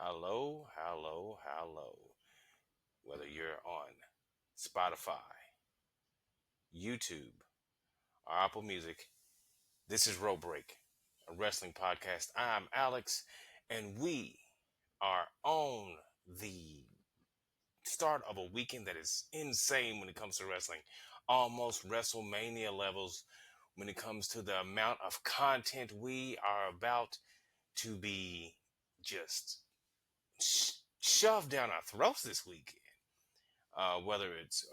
Hello, hello, hello. Whether you're on Spotify, YouTube, or Apple Music, this is Road Break, a wrestling podcast. I'm Alex, and we are on the start of a weekend that is insane when it comes to wrestling. Almost WrestleMania levels when it comes to the amount of content we are about to be just shoved down our throats this weekend. Whether it's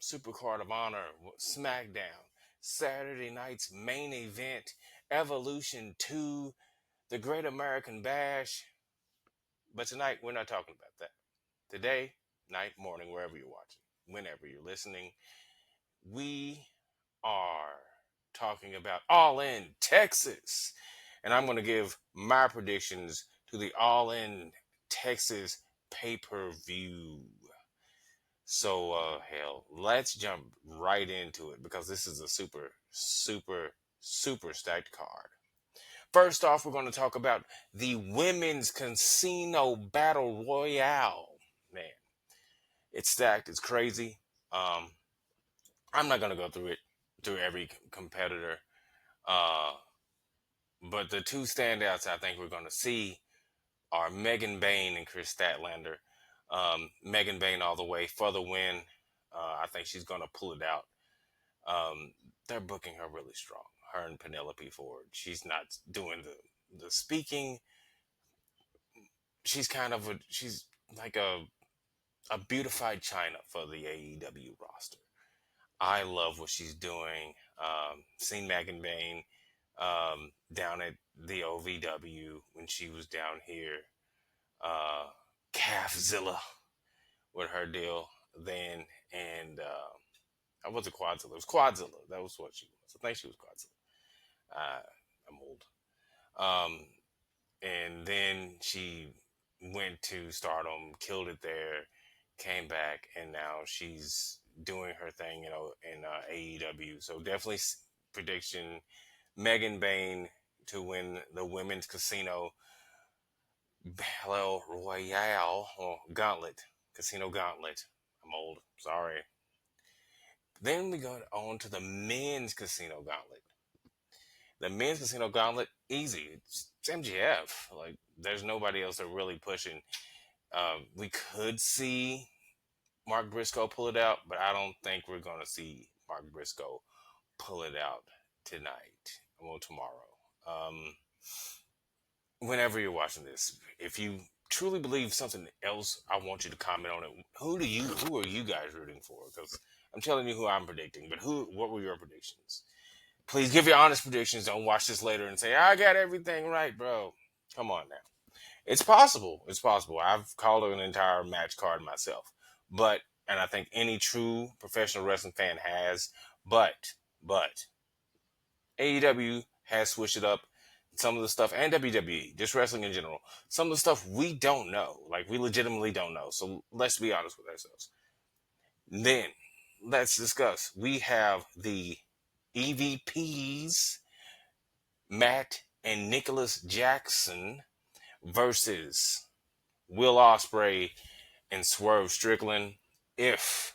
Supercard of Honor, SmackDown, Saturday night's main event, Evolution 2, the Great American Bash. But tonight, we're not talking about that. Today, night, morning, wherever you're watching, whenever you're listening, we are talking about All In Texas. And I'm going to give my predictions to the All In Texas pay per view. So, hell, let's jump right into it because this is a super stacked card. First off, we're going to talk about the Women's Casino Battle Royale. Man, it's stacked. It's crazy. Um, I'm not going to go through every competitor. Uh, but the two standouts I think we're going to see are Megan Bain and Chris Statlander. Megan Bain all the way for the win. I think she's going to pull it out. They're booking her really strong. Her and Penelope Ford. She's not doing the speaking. She's like a beautified china for the AEW roster. I love what she's doing. Seen Megan Bain down at the OVW when she was down here. Calfzilla with her deal then, and I wasn't Quadzilla. It was Quadzilla. That was what she was. I think she was Quadzilla. I'm old. And then she went to Stardom, killed it there, came back, and now she's doing her thing, in AEW. So definitely prediction: Megan Bain to win the Women's Casino Battle Royale or Gauntlet, Casino Gauntlet. I'm old. Sorry. Then we go on to the Men's Casino Gauntlet. The Men's Casino Gauntlet, easy. It's MGF. Like, there's nobody else that really pushing. We could see Mark Briscoe pull it out, but I don't think we're going to see Mark Briscoe pull it out tonight or tomorrow. Whenever you're watching this, if you truly believe something else, I want you to comment on it. Who are you guys rooting for? Because I'm telling you who I'm predicting, but what were your predictions? Please give your honest predictions. Don't watch this later and say, I got everything right, bro. Come on now. It's possible. It's possible. I've called an entire match card myself. And I think any true professional wrestling fan has, but AEW has switched it up. Some of the stuff, and WWE, just wrestling in general, some of the stuff we don't know. Like, we legitimately don't know. So let's be honest with ourselves. Then, let's discuss. We have the EVPs, Matt and Nicholas Jackson versus Will Ospreay and Swerve Strickland. If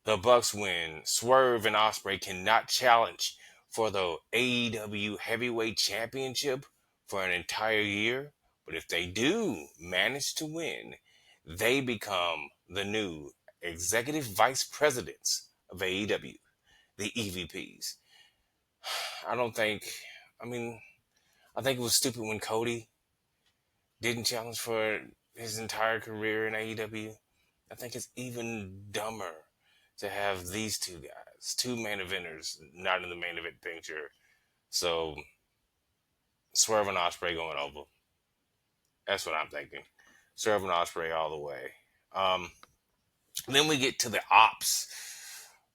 the Bucks win, Swerve and Ospreay cannot challenge for the AEW Heavyweight Championship for an entire year. But if they do manage to win, they become the new executive vice presidents of AEW, the EVPs. I don't think, I mean, I think it was stupid when Cody didn't challenge for his entire career in AEW. I think it's even dumber to have these two guys, two main eventers, not in the main event picture. So, Swerve and Ospreay going over. That's what I'm thinking. Swerve and Ospreay all the way. Then we get to the Ops.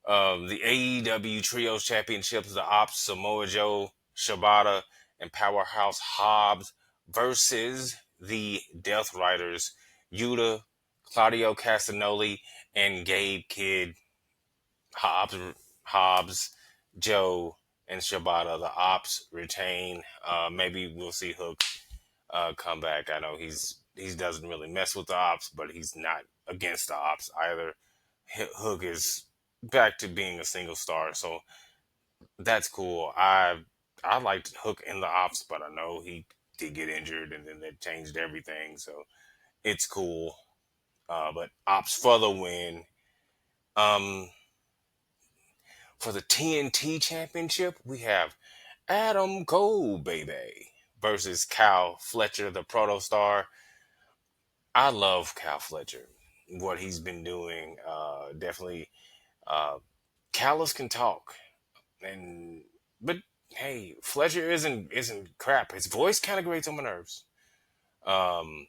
The AEW Trios Championships, the Ops, Samoa Joe, Shibata, and Powerhouse Hobbs versus the Death Riders, Yuta, Claudio Castagnoli, and Gabe Kidd. Hobbs, Joe, and Shibata. The Ops retain. Maybe we'll see Hook come back. I know he doesn't really mess with the ops, but he's not against the ops either. Hook is back to being a single star, so that's cool. I liked Hook in the ops, but I know he did get injured, and then that changed everything. So it's cool. But ops for the win. Um, for the TNT Championship, we have Adam Cole, baby, versus Kyle Fletcher, the Proto Star. I love Kyle Fletcher, what he's been doing. Definitely, uh, Callis can talk, and but hey, Fletcher isn't crap. His voice kind of grates on my nerves. Um,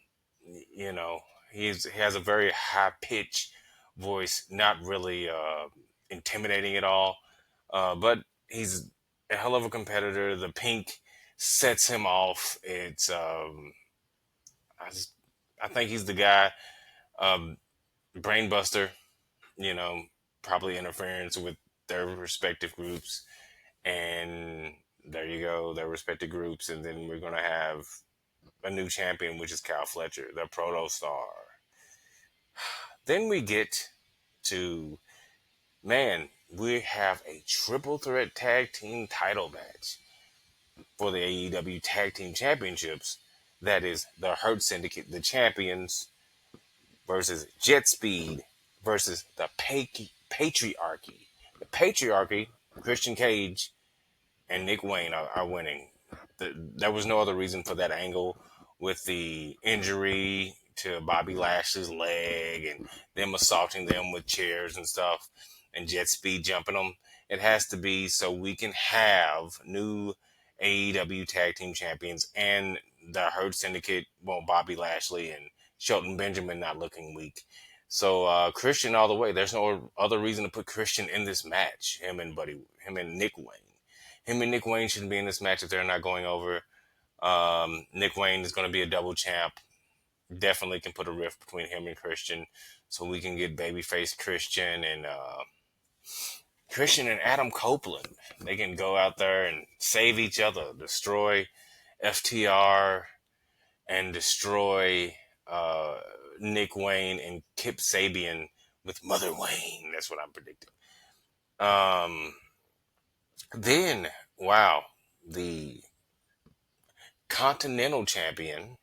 you know, he has a very high pitch voice, not really intimidating at all. But he's a hell of a competitor. The pink sets him off. I just, I think he's the guy. Um, Brainbuster, you know, probably interference with their respective groups, and there you go, their respective groups, and then we're gonna have a new champion, which is Kyle Fletcher, the Proto Star. Then we get to, man, we have a triple threat tag team title match for the AEW Tag Team Championships. That is the Hurt Syndicate, the champions, versus Jet Speed versus the Patriarchy. The Patriarchy, Christian Cage and Nick Wayne are winning. There was no other reason for that angle with the injury to Bobby Lashley's leg and them assaulting them with chairs and stuff and Jet Speed jumping them. It has to be so we can have new AEW Tag Team Champions and the Hurt Syndicate, well, Bobby Lashley and Shelton Benjamin not looking weak. So Christian all the way. There's no other reason to put Christian in this match. Him and Nick Wayne. Him and Nick Wayne shouldn't be in this match if they're not going over. Nick Wayne is going to be a double champ. Definitely can put a rift between him and Christian, so we can get babyface Christian and Adam Copeland. They can go out there and save each other, destroy FTR, and destroy uh, Nick Wayne and Kip Sabian with Mother Wayne. That's what I'm predicting. Um, then, wow, the Continental Champion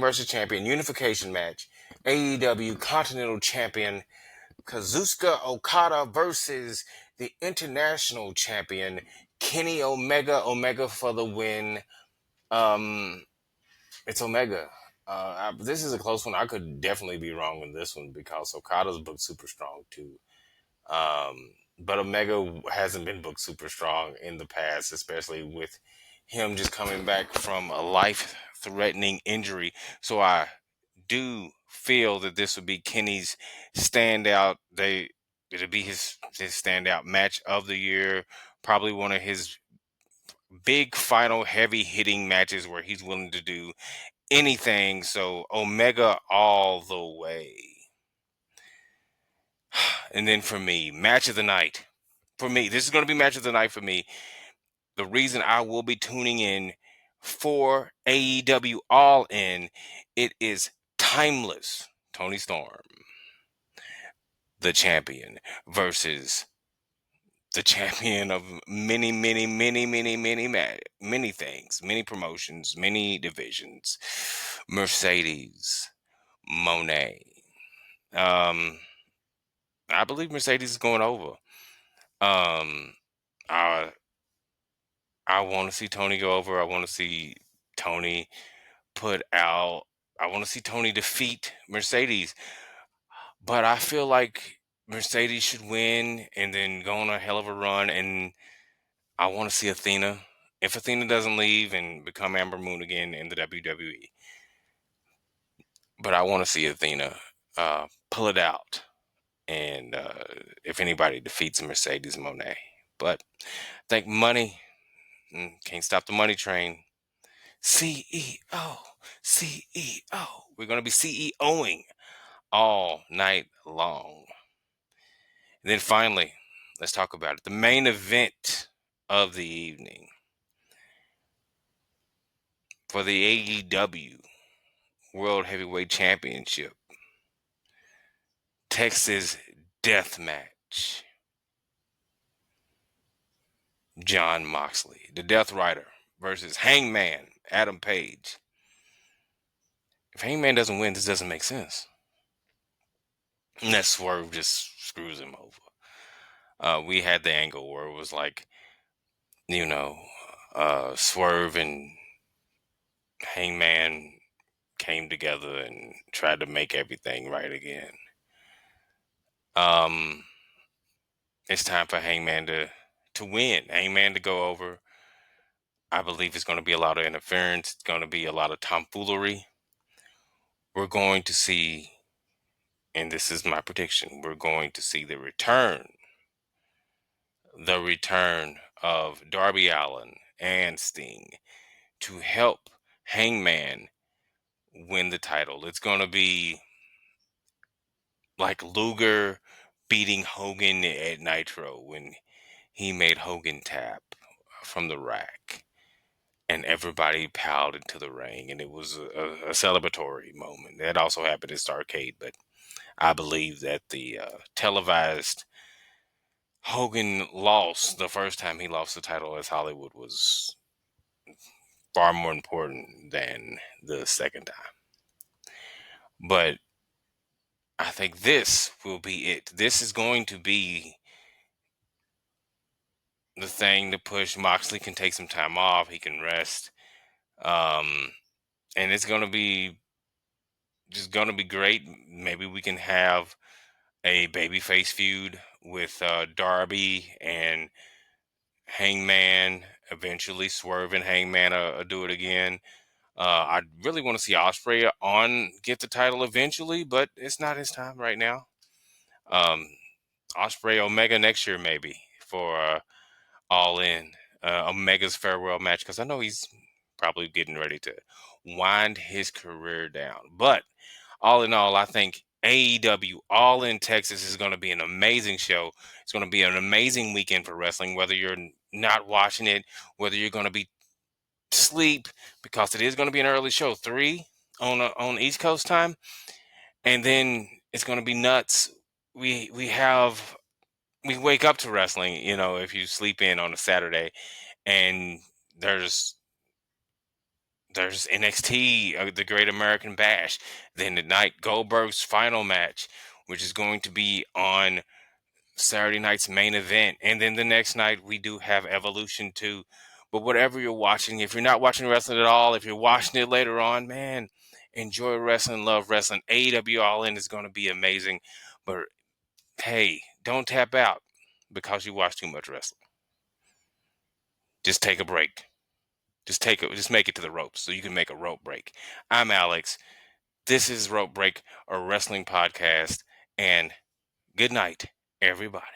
versus Champion unification match. AEW Continental Champion Kazuchika Okada versus the International Champion Kenny Omega. Omega for the win. Um, it's Omega. This is a close one. I could definitely be wrong in this one because Okada's booked super strong too. But Omega hasn't been booked super strong in the past, especially with him just coming back from a life-threatening injury. So I do feel that this would be Kenny's standout. It'll be his standout match of the year. Probably one of his big final heavy hitting matches where he's willing to do anything. So Omega all the way. And then for me, match of the night. For me, this is going to be match of the night for me. The reason I will be tuning in for AEW All In, it is Timeless Tony Storm, the champion, versus the champion of many things, many promotions, many divisions, Mercedes Monet. Um, I believe Mercedes is going over. Um, I I want to see Tony go over. I want to see Tony put out. I want to see Tony defeat Mercedes, but I feel like Mercedes should win and then go on a hell of a run. And I want to see Athena. If Athena doesn't leave and become Amber Moon again in the WWE, but I want to see Athena pull it out. And if anybody defeats Mercedes Monet, but I think money can't stop the money train. CEO, CEO. We're going to be CEOing all night long. And then finally, let's talk about it. The main event of the evening for the AEW World Heavyweight Championship. Texas Death Match. John Moxley, the Death Rider, versus Hangman Adam Page. If Hangman doesn't win, this doesn't make sense. And that Swerve just screws him over. We had the angle where it was like, Swerve and Hangman came together and tried to make everything right again. It's time for Hangman to win. Hangman to go over. I believe it's going to be a lot of interference. It's going to be a lot of tomfoolery. We're going to see, and this is my prediction, we're going to see the return of Darby Allin and Sting to help Hangman win the title. It's going to be like Luger beating Hogan at Nitro when he made Hogan tap from the rack and everybody piled into the ring, and it was a celebratory moment. That also happened at Starrcade, but I believe that the televised Hogan loss the first time he lost the title as Hollywood was far more important than the second time. But I think this will be it. This is going to be the thing to push. Moxley can take some time off. He can rest. And it's going to be great. Maybe we can have a babyface feud with Darby and Hangman. Eventually, Swerve and Hangman do it again. I really want to see Ospreay get the title eventually, but it's not his time right now. Ospreay Omega next year maybe for All In. Omega's farewell match, because I know he's probably getting ready to wind his career down. But all in all, I think AEW All In Texas is going to be an amazing show. It's going to be an amazing weekend for wrestling, whether you're not watching it, whether you're going to be sleep, because it is going to be an early show, 3 on East Coast time, and then it's going to be nuts. We wake up to wrestling, if you sleep in on a Saturday, and there's NXT, the Great American Bash. Then tonight, Goldberg's final match, which is going to be on Saturday night's main event. And then the next night, we do have Evolution 2. But whatever you're watching, if you're not watching wrestling at all, if you're watching it later on, man, enjoy wrestling, love wrestling. AEW All In is going to be amazing. But hey, don't tap out because you watch too much wrestling. Just take a break. Just make it to the ropes so you can make a rope break. I'm Alex. This is Rope Break, a wrestling podcast, and good night, everybody.